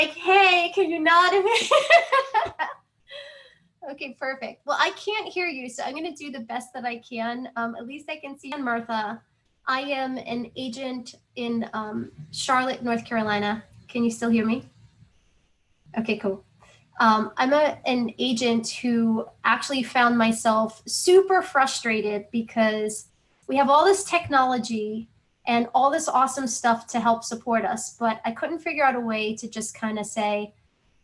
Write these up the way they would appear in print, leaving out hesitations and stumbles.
like, hey, can you nod at me? Okay, perfect. Well, I can't hear you, so I'm going to do the best that I can. At least I can see Suzanne Murtha. I am an agent in Charlotte, North Carolina. Can you still hear me? Okay, cool. I'm an agent who actually found myself super frustrated because we have all this technology and all this awesome stuff to help support us, but I couldn't figure out a way to just kind of say,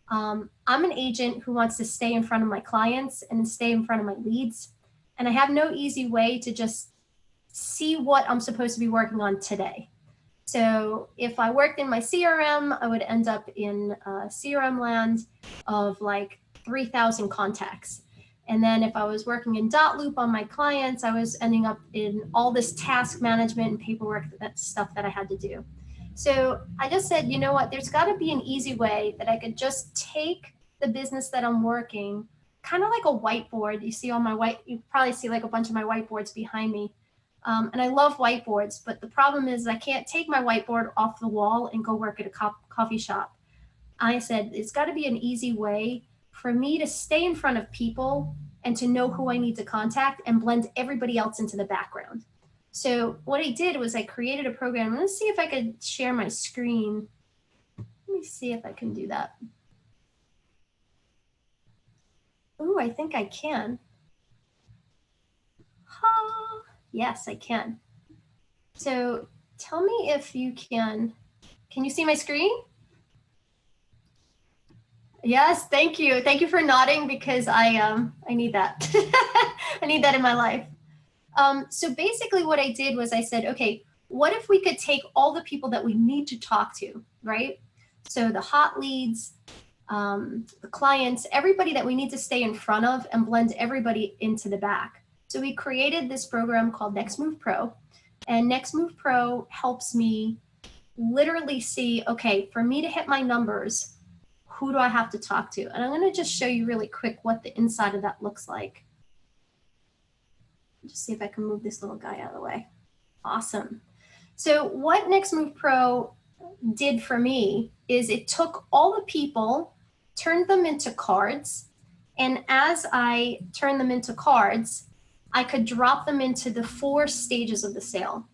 I'm an agent who wants to stay in front of my clients and stay in front of my leads. And I have no easy way to just see what I'm supposed to be working on today. So if I worked in my CRM, I would end up in CRM land of like 3,000 contacts. And then if I was working in dot loop on my clients, I was ending up in all this task management and paperwork, that stuff that I had to do. So I just said, you know what, there's got to be an easy way that I could just take the business that I'm working, kind of like a whiteboard. You see on my you probably see like a bunch of my whiteboards behind me. And I love whiteboards, but the problem is I can't take my whiteboard off the wall and go work at a coffee shop. I said, it's got to be an easy way for me to stay in front of people and to know who I need to contact and blend everybody else into the background. So what I did was I created a program. Let's see if I could share my screen. Let me see if I can do that. Oh, I think I can. Yes, I can. So tell me if you can you see my screen? Yes, thank you. Thank you for nodding because I need that. I need that in my life. So basically what I did was I said, okay, what if we could take all the people that we need to talk to, right? So the hot leads, the clients, everybody that we need to stay in front of and blend everybody into the back. So we created this program called NextMove Pro, and NextMove Pro helps me literally see, okay, for me to hit my numbers, who do I have to talk to? And I'm going to just show you really quick what the inside of that looks like. Just see if I can move this little guy out of the way. Awesome. So what NextMove Pro did for me is it took all the people, turned them into cards, and as I turned them into cards, I could drop them into the 4 stages of the sale.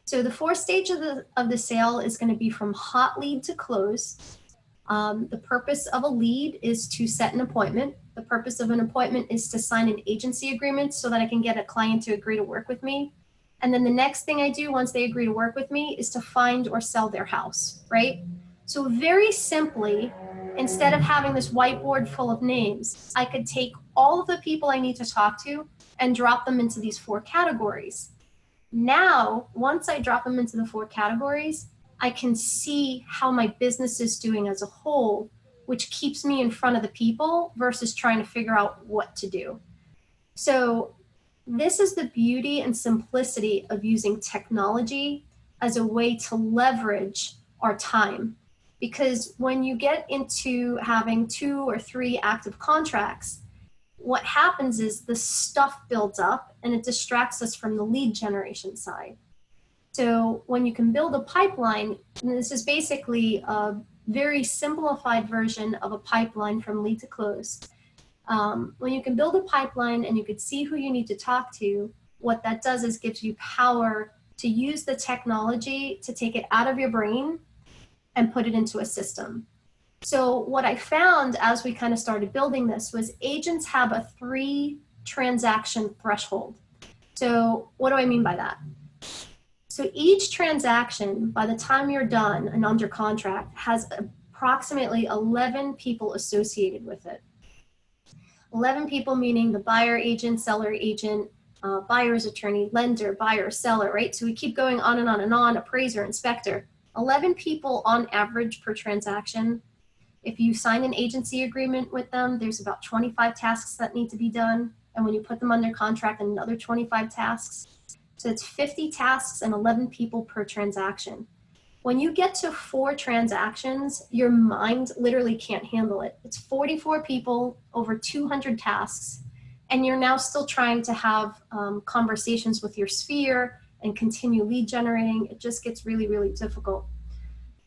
So the 4 stages of the sale is going to be from hot lead to close. The purpose of a lead is to set an appointment. The purpose of an appointment is to sign an agency agreement so that I can get a client to agree to work with me. And then the next thing I do once they agree to work with me is to find or sell their house, right? So very simply, instead of having this whiteboard full of names, I could take all of the people I need to talk to and drop them into these 4 categories. Now, once I drop them into the 4 categories, I can see how my business is doing as a whole, which keeps me in front of the people versus trying to figure out what to do. So this is the beauty and simplicity of using technology as a way to leverage our time. Because when you get into having 2 or 3 active contracts, what happens is the stuff builds up and it distracts us from the lead generation side. So when you can build a pipeline, and this is basically a very simplified version of a pipeline from lead to close. When you can build a pipeline and you can see who you need to talk to, what that does is gives you power to use the technology to take it out of your brain and put it into a system. So what I found as we kind of started building this was agents have a 3 transaction threshold. So what do I mean by that? So each transaction, by the time you're done and under contract, has approximately 11 people associated with it. 11 people meaning the buyer agent, seller agent, buyer's attorney, lender, buyer, seller, right? So we keep going on and on and on, appraiser, inspector. 11 people on average per transaction. If you sign an agency agreement with them, there's about 25 tasks that need to be done. And when you put them under contract, another 25 tasks. So it's 50 tasks and 11 people per transaction. When you get to 4 transactions, your mind literally can't handle it. It's 44 people, over 200 tasks, and you're now still trying to have conversations with your sphere and continue lead generating. It just gets really, really difficult.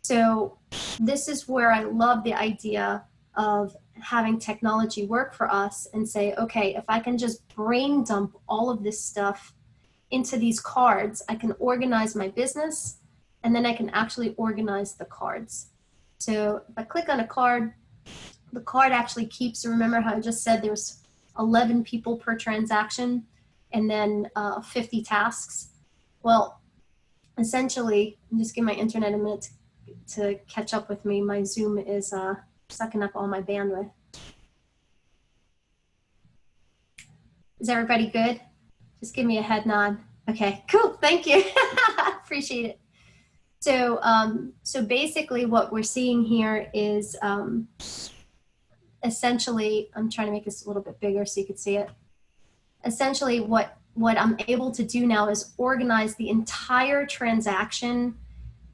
So this is where I love the idea of having technology work for us and say, okay, if I can just brain dump all of this stuff into these cards, I can organize my business, and then I can actually organize the cards. So if I click on a card, the card actually keeps, remember how I just said there's 11 people per transaction and then 50 tasks. Well, essentially, just give my internet a minute to catch up with me. My Zoom is sucking up all my bandwidth. Is everybody good? Just give me a head nod. Okay, cool, thank you. Appreciate it. So, so basically what we're seeing here is essentially, I'm trying to make this a little bit bigger so you can see it. Essentially what I'm able to do now is organize the entire transaction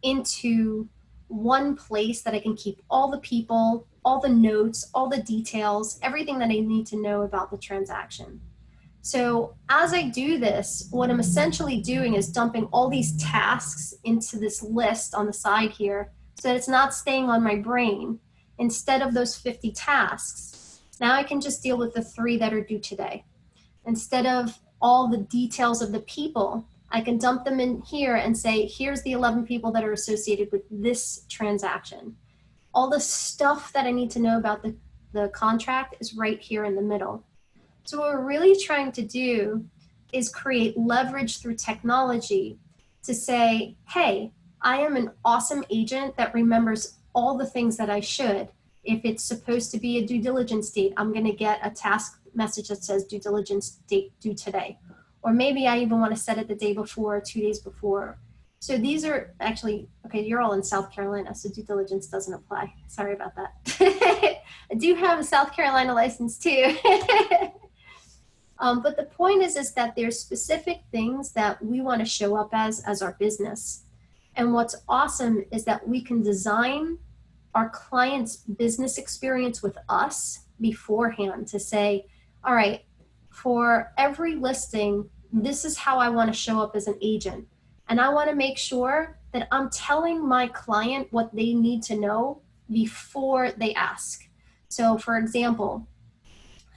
into one place that I can keep all the people, all the notes, all the details, everything that I need to know about the transaction. So as I do this, what I'm essentially doing is dumping all these tasks into this list on the side here so that it's not staying on my brain. Instead of those 50 tasks, now I can just deal with the 3 that are due today. Instead of all the details of the people, I can dump them in here and say, here's the 11 people that are associated with this transaction. All the stuff that I need to know about the contract is right here in the middle. So what we're really trying to do is create leverage through technology to say, hey, I am an awesome agent that remembers all the things that I should. If it's supposed to be a due diligence date, I'm going to get a task message that says due diligence date due today. Or maybe I even want to set it the day before, 2 days before. So these are actually, okay, you're all in South Carolina, so due diligence doesn't apply. Sorry about that. I do have a South Carolina license too. But the point is that there's specific things that we want to show up as our business. And what's awesome is that we can design our client's business experience with us beforehand to say, all right, for every listing, this is how I want to show up as an agent. And I want to make sure that I'm telling my client what they need to know before they ask. So for example,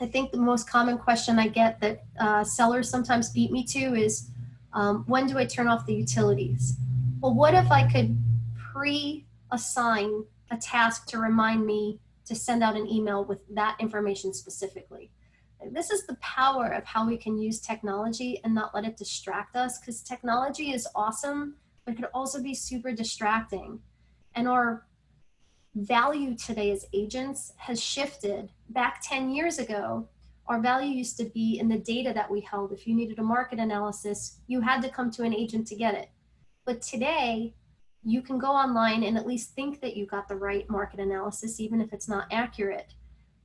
I think the most common question I get that sellers sometimes beat me to is, when do I turn off the utilities? Well, what if I could pre-assign a task to remind me to send out an email with that information specifically? This is the power of how we can use technology and not let it distract us, because technology is awesome, but it could also be super distracting. And our value today as agents has shifted. Back 10 years ago, our value used to be in the data that we held. If you needed a market analysis, you had to come to an agent to get it. But today, you can go online and at least think that you got the right market analysis, even if it's not accurate.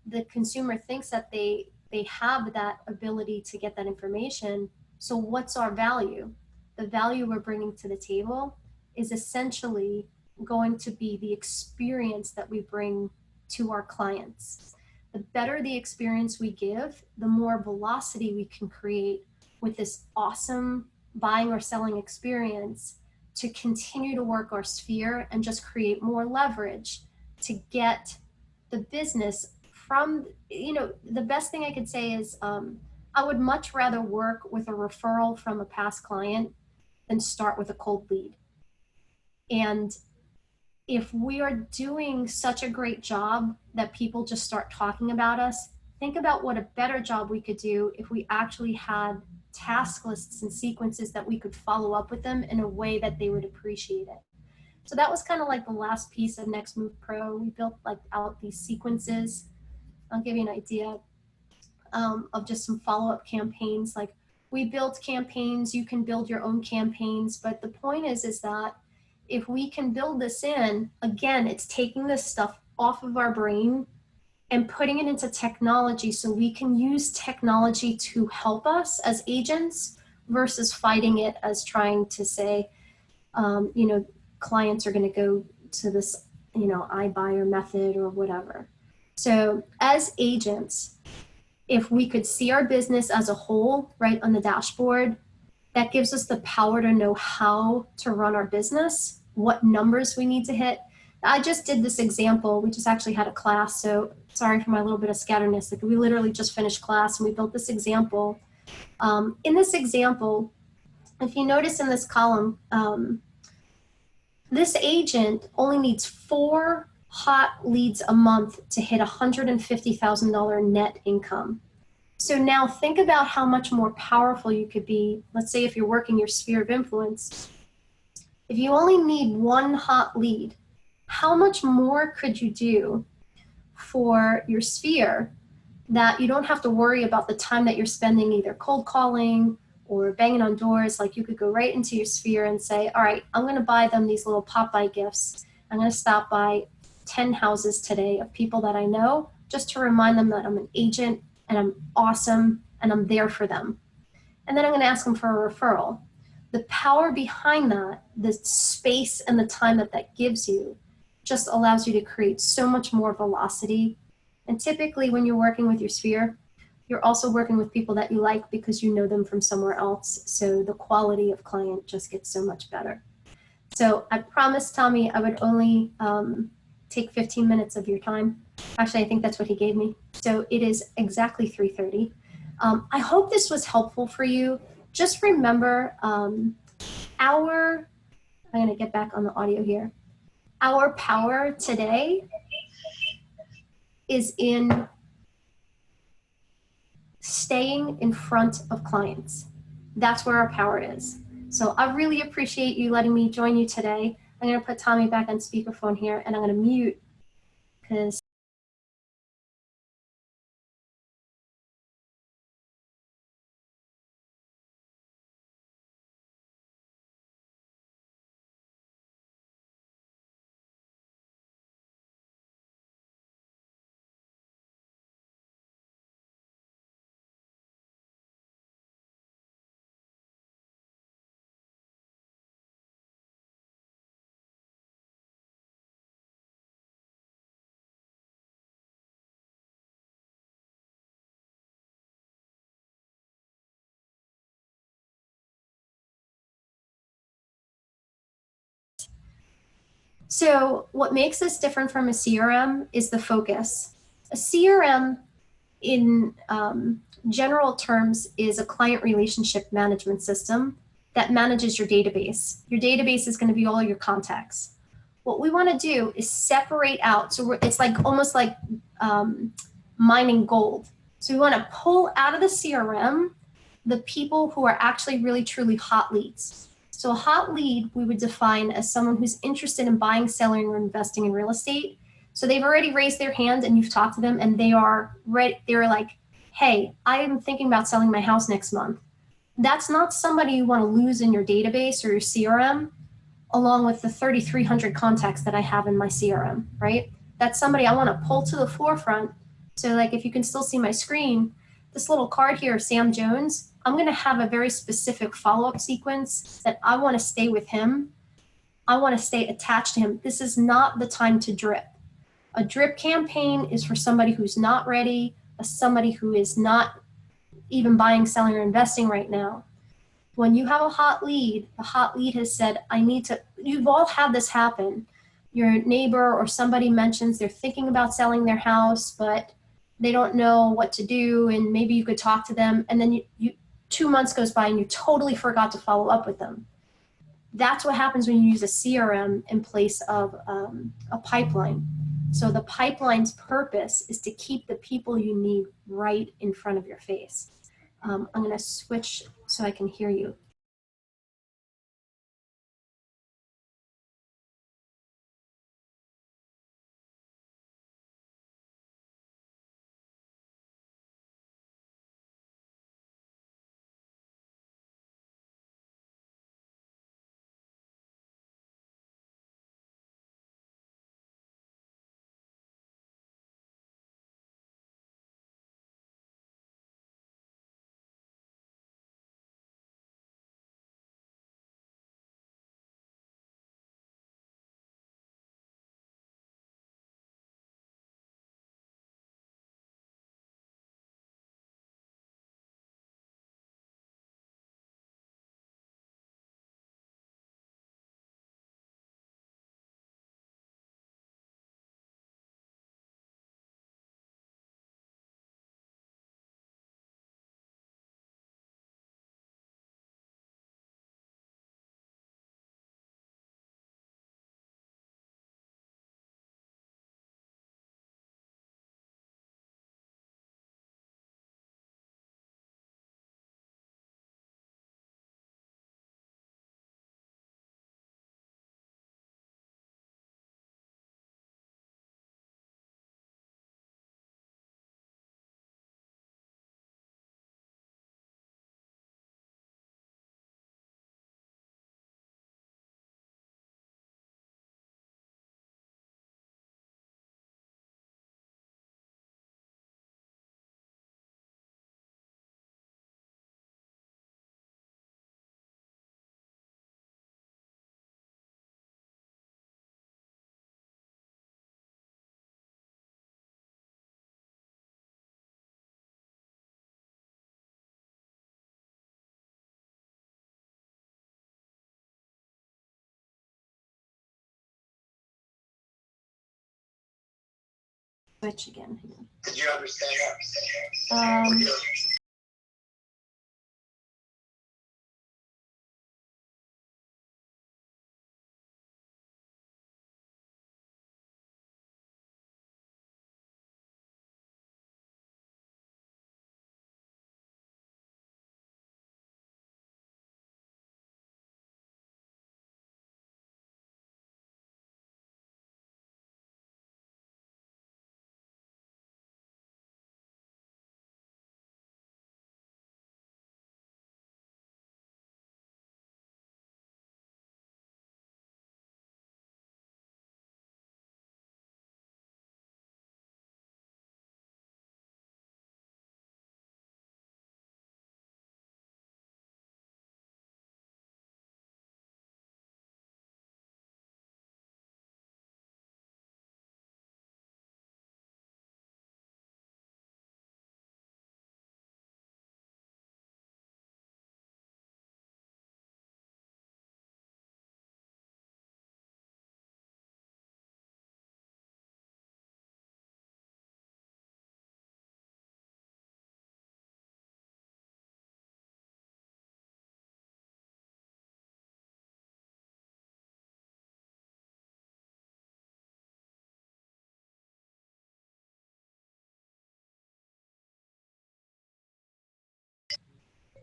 The consumer thinks that they have that ability to get that information. So what's our value? The value we're bringing to the table is essentially going to be the experience that we bring to our clients. The better the experience we give, the more velocity we can create with this awesome buying or selling experience to continue to work our sphere and just create more leverage to get the business from, the best thing I could say is I would much rather work with a referral from a past client than start with a cold lead. And if we are doing such a great job that people just start talking about us, think about what a better job we could do if we actually had task lists and sequences that we could follow up with them in a way that they would appreciate it. So that was kind of like the last piece of NextMove Pro. We built out these sequences. I'll give you an idea of just some follow-up campaigns. Like, we built campaigns, you can build your own campaigns, but the point is that if we can build this in, again, it's taking this stuff off of our brain and putting it into technology so we can use technology to help us as agents versus fighting it as trying to say, clients are going to go to this, iBuyer method or whatever. So as agents, if we could see our business as a whole right on the dashboard, that gives us the power to know how to run our business, what numbers we need to hit. I just did this example. We just actually had a class, so sorry for my little bit of scatterness. Like we literally just finished class and we built this example. In this example, if you notice in this column, this agent only needs 4 hot leads a month to hit $150,000 net income. So now think about how much more powerful you could be. Let's say if you're working your sphere of influence, if you only need 1 hot lead, how much more could you do for your sphere that you don't have to worry about the time that you're spending either cold calling or banging on doors? Like you could go right into your sphere and say, all right, I'm going to buy them these little pop-by gifts. I'm going to stop by 10 houses today of people that I know just to remind them that I'm an agent and I'm awesome and I'm there for them. And then I'm going to ask them for a referral. The power behind that, the space and the time that that gives you, just allows you to create so much more velocity. And typically when you're working with your sphere, you're also working with people that you like because you know them from somewhere else. So the quality of client just gets so much better. So I promised Tommy I would only take 15 minutes of your time. Actually, I think that's what he gave me. So it is exactly 3:30. I hope this was helpful for you. Just remember I'm going to get back on the audio here. Our power today is in staying in front of clients. That's where our power is. So I really appreciate you letting me join you today. I'm going to put Tommy back on speakerphone here and I'm going to mute because so what makes this different from a CRM is the focus. A CRM in general terms is a client relationship management system that manages your database. Your database is going to be all your contacts. What we want to do is separate out. So it's like almost like mining gold. So we want to pull out of the CRM the people who are actually really truly hot leads. So a hot lead we would define as someone who's interested in buying, selling, or investing in real estate. So they've already raised their hand and you've talked to them and they are ready. They're like, hey, I am thinking about selling my house next month. That's not somebody you want to lose in your database or your CRM, along with the 3,300 contacts that I have in my CRM, right? That's somebody I want to pull to the forefront. So like if you can still see my screen, this little card here, Sam Jones, I'm going to have a very specific follow-up sequence that I want to stay with him. I want to stay attached to him. This is not the time to drip. A drip campaign is for somebody who's not ready, somebody who is not even buying, selling, or investing right now. When you have a hot lead, the hot lead has said, I need to, you've all had this happen. Your neighbor or somebody mentions they're thinking about selling their house, but they don't know what to do, and maybe you could talk to them, and then you 2 months goes by and you totally forgot to follow up with them. That's what happens when you use a CRM in place of a pipeline. So the pipeline's purpose is to keep the people you need right in front of your face. I'm going to switch so I can hear you. switch again. Did you understand?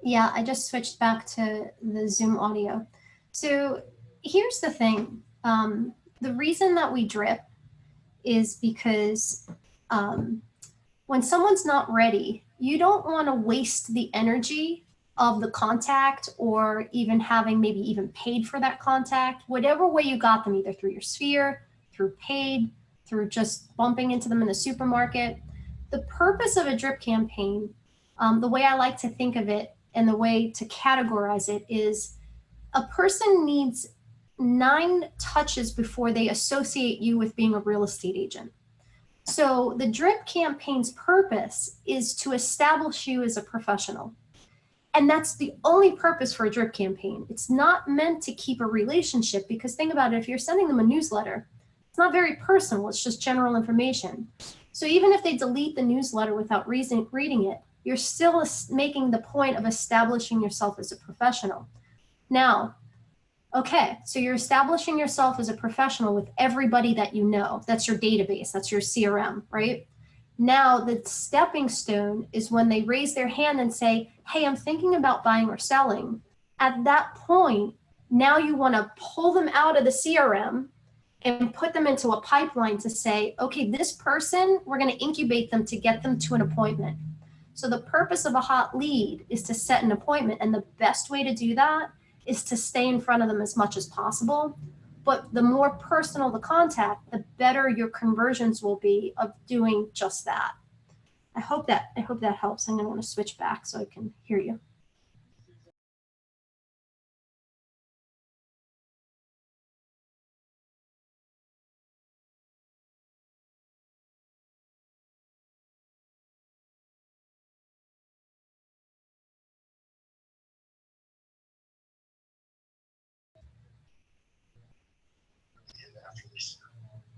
Yeah, I just switched back to the Zoom audio. So here's the thing. The reason that we drip is because when someone's not ready, you don't want to waste the energy of the contact or even having maybe even paid for that contact, whatever way you got them, either through your sphere, through paid, through just bumping into them in the supermarket. The purpose of a drip campaign, the way I like to think of it and the way to categorize it is a person needs 9 touches before they associate you with being a real estate agent. So the drip campaign's purpose is to establish you as a professional. And that's the only purpose for a drip campaign. It's not meant to keep a relationship, because think about it, if you're sending them a newsletter, it's not very personal, it's just general information. So even if they delete the newsletter without reading it, you're still making the point of establishing yourself as a professional. Now, okay, so you're establishing yourself as a professional with everybody that you know. That's your database, that's your CRM, right? Now, the stepping stone is when they raise their hand and say, hey, I'm thinking about buying or selling. At that point, now you want to pull them out of the CRM and put them into a pipeline to say, okay, this person, we're going to incubate them to get them to an appointment. So the purpose of a hot lead is to set an appointment. And the best way to do that is to stay in front of them as much as possible. But the more personal the contact, the better your conversions will be of doing just that. I hope that helps. I'm going to want to switch back so I can hear you.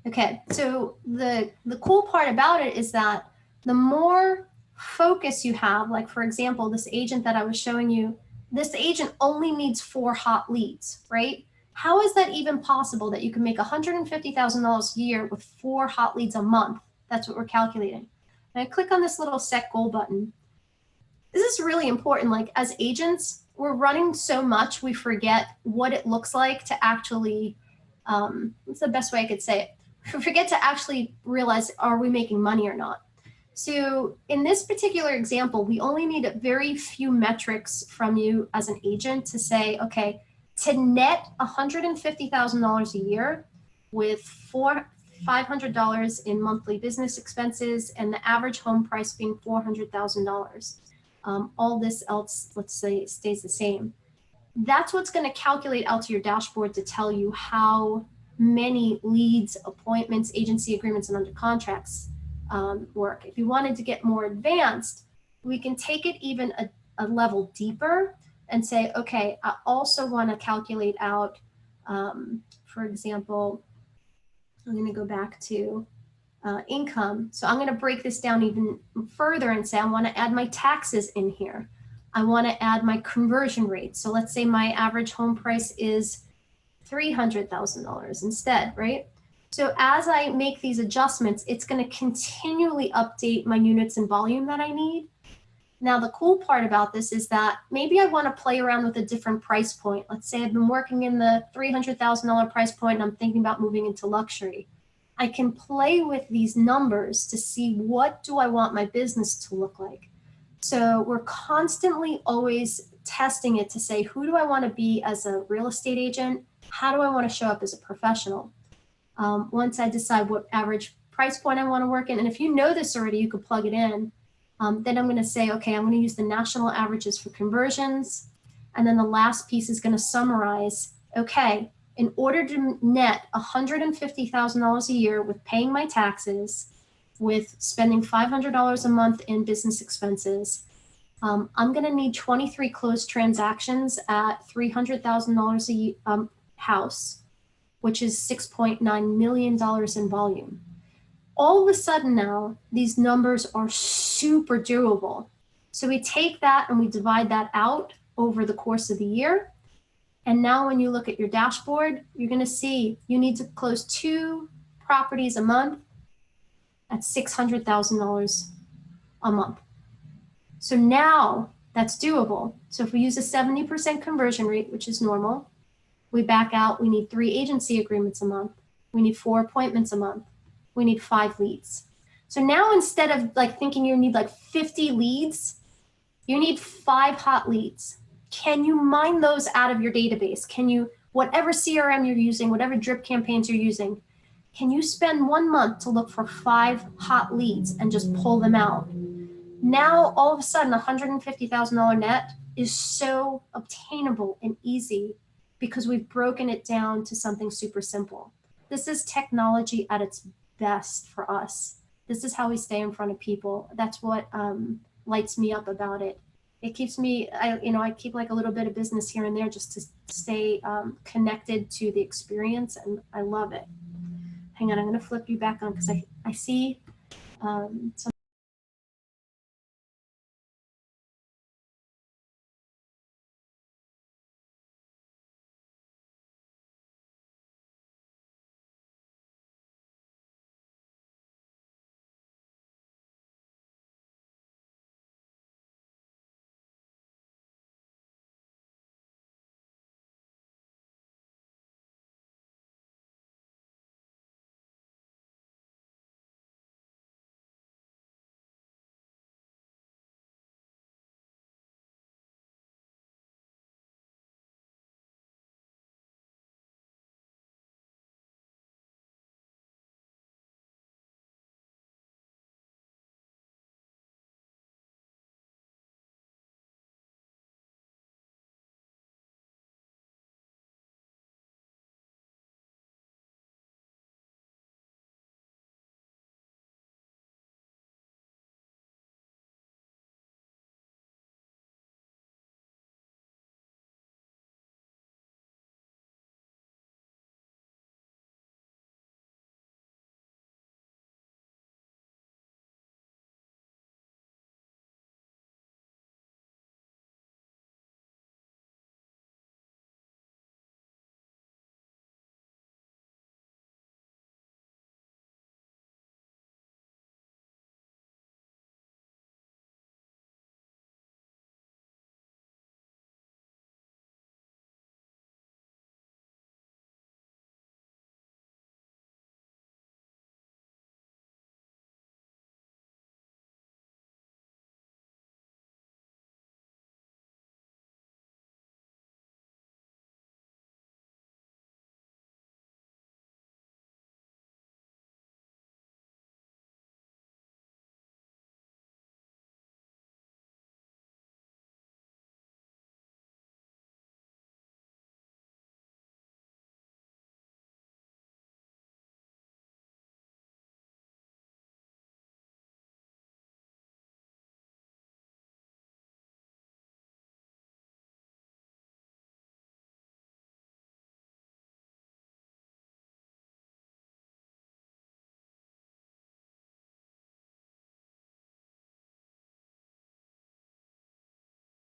Okay, so the cool part about it is that the more focus you have, like for example, this agent that I was showing you, this agent only needs 4 hot leads, right? How is that even possible that you can make $150,000 a year with 4 hot leads a month? That's what we're calculating. And I click on this little set goal button. This is really important. Like as agents, we're running so much, we forget what it looks like to actually, what's the best way I could say it? We forget to actually realize, are we making money or not? So in this particular example, we only need a very few metrics from you as an agent to say, okay, to net $150,000 a year with $500 in monthly business expenses and the average home price being $400,000. All this else, let's say, stays the same. That's what's going to calculate out to your dashboard to tell you how many leads, appointments, agency agreements, and under contracts work. If you wanted to get more advanced, we can take it even a level deeper and say, okay, I also want to calculate out, for example, I'm going to go back to income. So I'm going to break this down even further and say I want to add my taxes in here. I want to add my conversion rate. So let's say my average home price is $300,000 instead, right? So as I make these adjustments, it's going to continually update my units and volume that I need. Now, the cool part about this is that maybe I want to play around with a different price point. Let's say I've been working in the $300,000 price point and I'm thinking about moving into luxury. I can play with these numbers to see what do I want my business to look like. So we're constantly always testing it to say, who do I want to be as a real estate agent? How do I want to show up as a professional? Once I decide what average price point I want to work in, and if you know this already, you could plug it in. Then I'm going to say, okay, I'm going to use the national averages for conversions. And then the last piece is going to summarize, okay, in order to net $150,000 a year with paying my taxes, with spending $500 a month in business expenses, I'm going to need 23 closed transactions at $300,000 a house, which is $6.9 million in volume. All of a sudden now, these numbers are super doable. So we take that and we divide that out over the course of the year. And now when you look at your dashboard, you're going to see you need to close 2 properties a month at $600,000 a month. So now that's doable. So if we use a 70% conversion rate, which is normal, we back out, we need 3 agency agreements a month. We need 4 appointments a month. We need 5 leads. So now instead of like thinking you need like 50 leads, you need 5 hot leads. Can you mine those out of your database? Can you, whatever CRM you're using, whatever drip campaigns you're using, can you spend 1 month to look for 5 hot leads and just pull them out? Now, all of a sudden, $150,000 net is so obtainable and easy because we've broken it down to something super simple. This is technology at its best for us. This is how we stay in front of people. That's what lights me up about it. It keeps me, I keep like a little bit of business here and there just to stay connected to the experience, and I love it. Hang on, I'm going to flip you back on because I see some